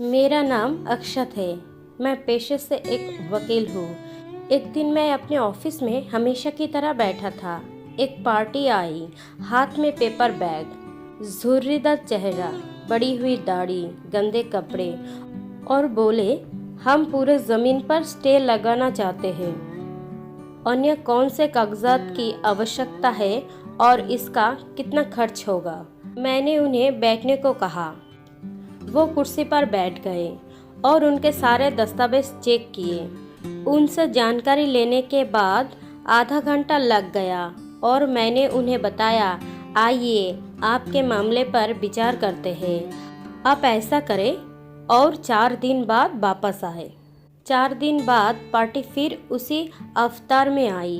मेरा नाम अक्षत है। मैं पेशे से एक वकील हूँ। एक दिन मैं अपने ऑफिस में हमेशा की तरह बैठा था। एक पार्टी आई, हाथ में पेपर बैग, झुर्रीदार चेहरा, बड़ी हुई दाढ़ी, गंदे कपड़े, और बोले, हम पूरे ज़मीन पर स्टे लगाना चाहते हैं। अन्य कौन से कागजात की आवश्यकता है और इसका कितना खर्च होगा। मैंने उन्हें बैठने को कहा। वो कुर्सी पर बैठ गए और उनके सारे दस्तावेज चेक किए। उनसे जानकारी लेने के बाद आधा घंटा लग गया और मैंने उन्हें बताया, आइए आपके मामले पर विचार करते हैं। आप ऐसा करें और 4 दिन बाद वापस आए। 4 दिन बाद पार्टी फिर उसी अवतार में आई।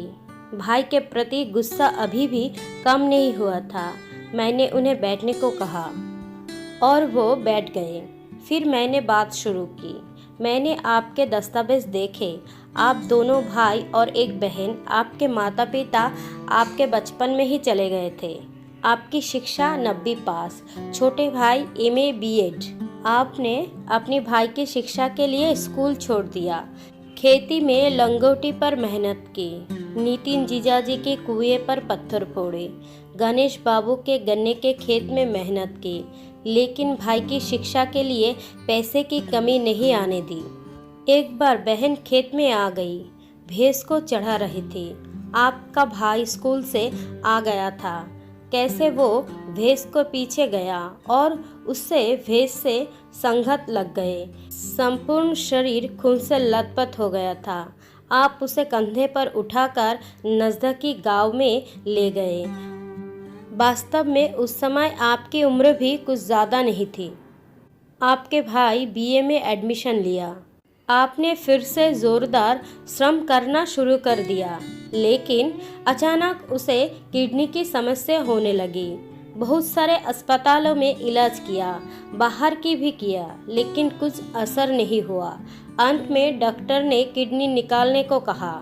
भाई के प्रति गुस्सा अभी भी कम नहीं हुआ था। मैंने उन्हें बैठने को कहा और वो बैठ गए। फिर मैंने बात शुरू की। मैंने आपके दस्तावेज देखे। आप दोनों भाई और एक बहन, आपके माता पिता आपके बचपन में ही चले गए थे। आपकी शिक्षा 90 पास, छोटे भाई MA BEd। आपने अपनी भाई की शिक्षा के लिए स्कूल छोड़ दिया, खेती में लंगोटी पर मेहनत की, नितिन जीजाजी के कुएं पर पत्थर फोड़े, गणेश बाबू के गन्ने के खेत में मेहनत की, लेकिन भाई की शिक्षा के लिए पैसे की कमी नहीं आने दी। एक बार बहन खेत में आ गई, भैंस को चढ़ा रही थी। आपका भाई स्कूल से आ गया था। कैसे वो भैंस को पीछे गया और उससे भैंस से संघत लग गए। संपूर्ण शरीर खून से लथपथ हो गया था। आप उसे कंधे पर उठाकर नज़दीकी गांव में ले गए। वास्तव में उस समय आपकी उम्र भी कुछ ज़्यादा नहीं थी। आपके भाई BA में एडमिशन लिया। आपने फिर से ज़ोरदार श्रम करना शुरू कर दिया, लेकिन अचानक उसे किडनी की समस्या होने लगी। बहुत सारे अस्पतालों में इलाज किया, बाहर की भी किया, लेकिन कुछ असर नहीं हुआ। अंत में डॉक्टर ने किडनी निकालने को कहा।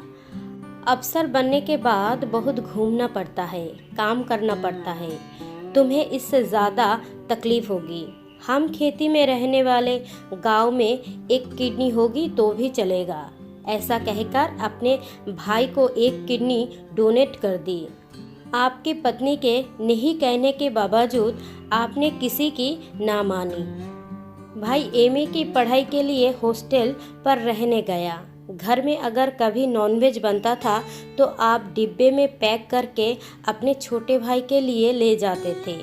अफसर बनने के बाद बहुत घूमना पड़ता है, काम करना पड़ता है। तुम्हें इससे ज़्यादा तकलीफ होगी। हम खेती में रहने वाले, गांव में एक किडनी होगी तो भी चलेगा। ऐसा कहकर अपने भाई को एक किडनी डोनेट कर दी। आपकी पत्नी के नहीं कहने के बावजूद आपने किसी की ना मानी। भाई MA की पढ़ाई के लिए हॉस्टल पर रहने गया। घर में अगर कभी नॉनवेज बनता था तो आप डिब्बे में पैक करके अपने छोटे भाई के लिए ले जाते थे।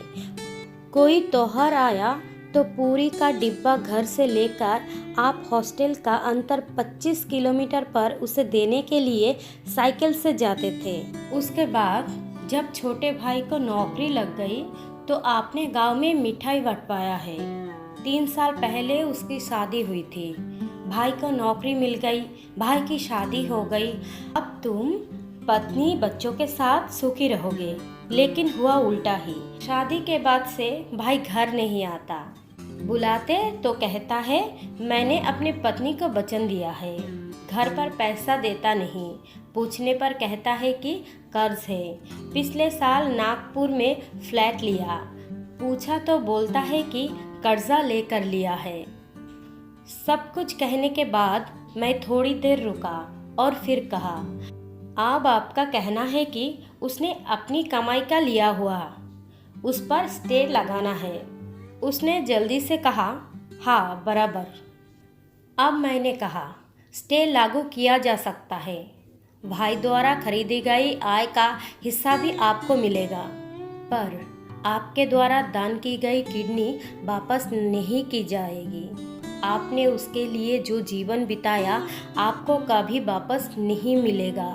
कोई त्योहार आया तो पूरी का डिब्बा घर से लेकर आप हॉस्टल का अंतर 25 किलोमीटर पर उसे देने के लिए साइकिल से जाते थे। उसके बाद जब छोटे भाई को नौकरी लग गई तो आपने गांव में मिठाई बंटवाया है। 3 साल पहले उसकी शादी हुई थी। भाई को नौकरी मिल गई, भाई की शादी हो गई। अब तुम पत्नी बच्चों के साथ सुखी रहोगे, लेकिन हुआ उल्टा ही। शादी के बाद से भाई घर नहीं आता। बुलाते तो कहता है, मैंने अपनी पत्नी को वचन दिया है। घर पर पैसा देता नहीं। पूछने पर कहता है कि कर्ज है। पिछले साल नागपुर में फ्लैट लिया। पूछा तो बोलता है कि कर्जा लेकर लिया है। सब कुछ कहने के बाद मैं थोड़ी देर रुका और फिर कहा, अब आपका कहना है कि उसने अपनी कमाई का लिया हुआ, उस पर स्टे लगाना है। उसने जल्दी से कहा, हाँ बराबर। अब मैंने कहा, स्टे लागू किया जा सकता है। भाई द्वारा खरीदी गई आय का हिस्सा भी आपको मिलेगा, पर आपके द्वारा दान की गई किडनी वापस नहीं की जाएगी। आपने उसके लिए जो जीवन बिताया आपको कभी वापस नहीं मिलेगा,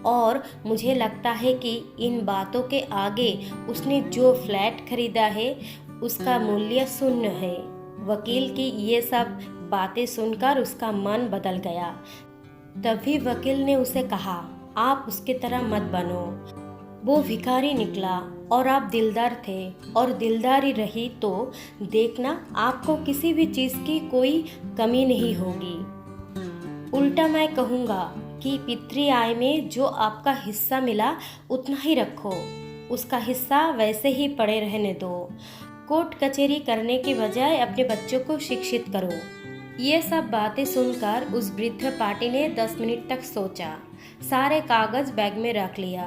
और मुझे लगता है कि इन बातों के आगे उसने जो फ्लैट खरीदा है उसका मूल्य शून्य है। वकील की ये सब बातें सुनकर उसका मन बदल गया। तभी वकील ने उसे कहा, आप उसकी तरह मत बनो। वो भिखारी निकला और आप दिलदार थे, और दिलदारी रही तो देखना आपको किसी भी चीज़ की कोई कमी नहीं होगी। उल्टा मैं कहूँगा कि पितृ आय में जो आपका हिस्सा मिला उतना ही रखो, उसका हिस्सा वैसे ही पड़े रहने दो। कोर्ट कचहरी करने के बजाय अपने बच्चों को शिक्षित करो। ये सब बातें सुनकर उस वृद्ध पार्टी ने 10 मिनट तक सोचा, सारे कागज बैग में रख लिया,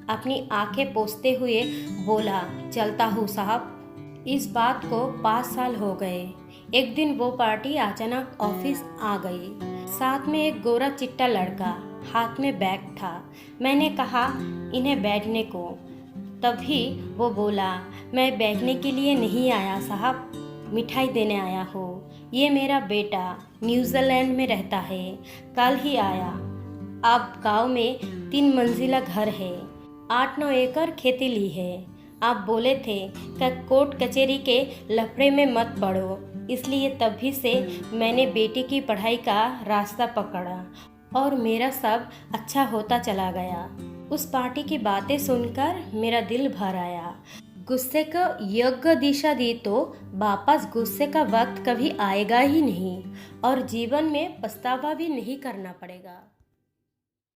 अपनी आंखें पोंछते हुए बोला, चलता हूँ साहब। इस बात को 5 साल हो गए। एक दिन वो पार्टी अचानक ऑफिस आ गई, साथ में एक गोरा चिट्टा लड़का, हाथ में बैग था। मैंने कहा, इन्हें बैठने को। तभी वो बोला, मैं बैठने के लिए नहीं आया साहब, मिठाई देने आया हूँ। ये मेरा बेटा न्यूजीलैंड में रहता है, कल ही आया। अब गांव में 3 मंजिला घर है, 8-9 एकड़ खेती ली है। आप बोले थे कि कोर्ट कचहरी के लफड़े में मत पड़ो, इसलिए तभी से मैंने बेटी की पढ़ाई का रास्ता पकड़ा और मेरा सब अच्छा होता चला गया। उस पार्टी की बातें सुनकर मेरा दिल भर आया। गुस्से को योग्य दिशा दी तो वापस गुस्से का वक्त कभी आएगा ही नहीं और जीवन में पछतावा भी नहीं करना पड़ेगा।